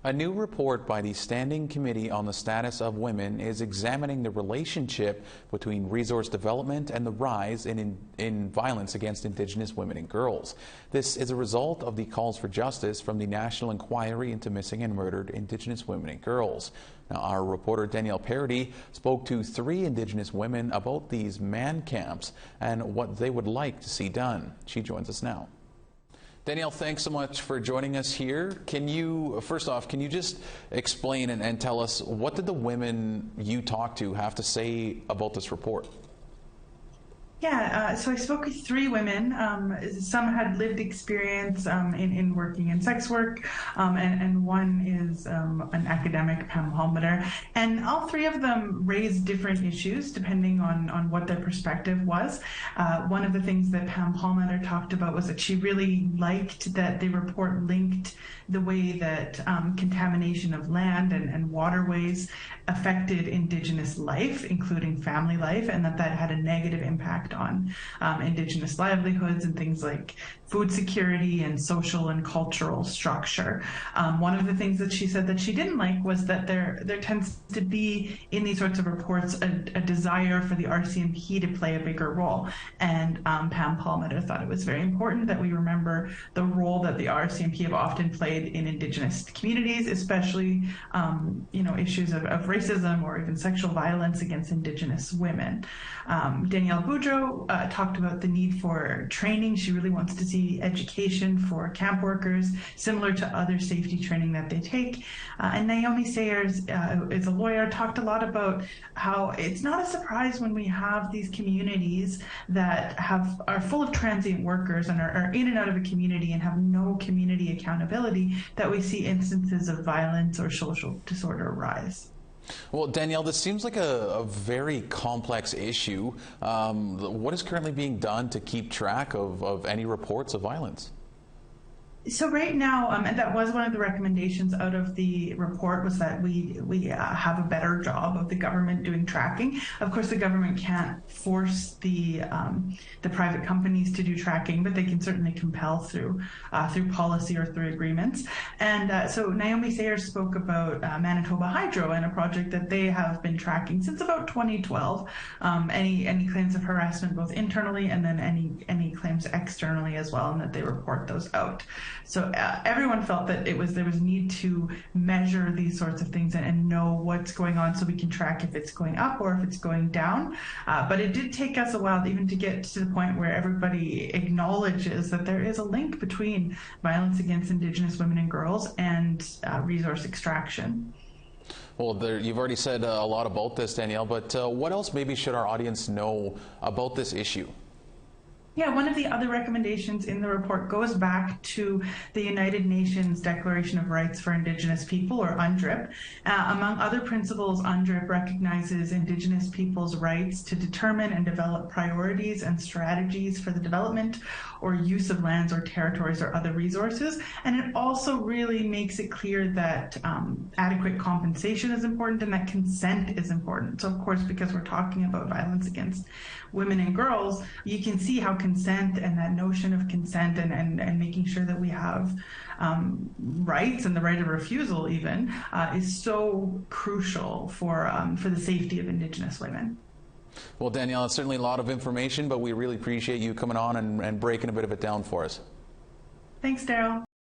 A new report by the Standing Committee on the Status of Women is examining the relationship between resource development and the rise in violence against Indigenous women and girls. This is a result of the calls for justice from the National Inquiry into Missing and Murdered Indigenous Women and Girls. Now, our reporter Danielle Paradis spoke to 3 Indigenous women about these man camps and what they would like to see done. She joins us now. Danielle, thanks so much for joining us here. First off, can you just explain and tell us, what did the women you talked to have to say about this report? Yeah, so I spoke with 3 women. Some had lived experience in working in sex work, and one is an academic, Pam Palmater. And all 3 of them raised different issues depending on what their perspective was. One of the things that Pam Palmater talked about was that she really liked that the report linked the way that contamination of land and waterways affected Indigenous life, including family life, and that had a negative impact on Indigenous livelihoods and things like food security and social and cultural structure. One of the things that she said that she didn't like was that there tends to be in these sorts of reports a desire for the RCMP to play a bigger role. And Pam Palmater thought it was very important that we remember the role that the RCMP have often played in Indigenous communities, especially issues of racism or even sexual violence against Indigenous women. Danielle talked about the need for training. She really wants to see education for camp workers, similar to other safety training that they take. And Naomi Sayers is a lawyer, talked a lot about how it's not a surprise when we have these communities that are full of transient workers and are in and out of a community and have no community accountability, that we see instances of violence or social disorder rise. Well, Danielle, this seems like a very complex issue. What is currently being done to keep track of any reports of violence? So right now, and that was one of the recommendations out of the report, was that we have a better job of the government doing tracking. Of course, the government can't force the private companies to do tracking, but they can certainly compel through policy or through agreements. And so Naomi Sayers spoke about Manitoba Hydro and a project that they have been tracking since about 2012. Any claims of harassment, both internally and then any claims externally as well, and that they report those out. So everyone felt that there was need to measure these sorts of things and know what's going on, so we can track if it's going up or if it's going down. But it did take us a while even to get to the point where everybody acknowledges that there is a link between violence against Indigenous women and girls and resource extraction. Well, you've already said a lot about this, Danielle, but what else maybe should our audience know about this issue? Yeah, one of the other recommendations in the report goes back to the United Nations Declaration of Rights for Indigenous People, or UNDRIP. Among other principles, UNDRIP recognizes Indigenous peoples' rights to determine and develop priorities and strategies for the development or use of lands or territories or other resources. And it also really makes it clear that adequate compensation is important and that consent is important. So, of course, because we're talking about violence against women and girls, you can see how consent and that notion of consent and making sure that we have rights and the right of refusal even is so crucial for the safety of Indigenous women. Well, Danielle, it's certainly a lot of information, but we really appreciate you coming on and breaking a bit of it down for us. Thanks, Daryl.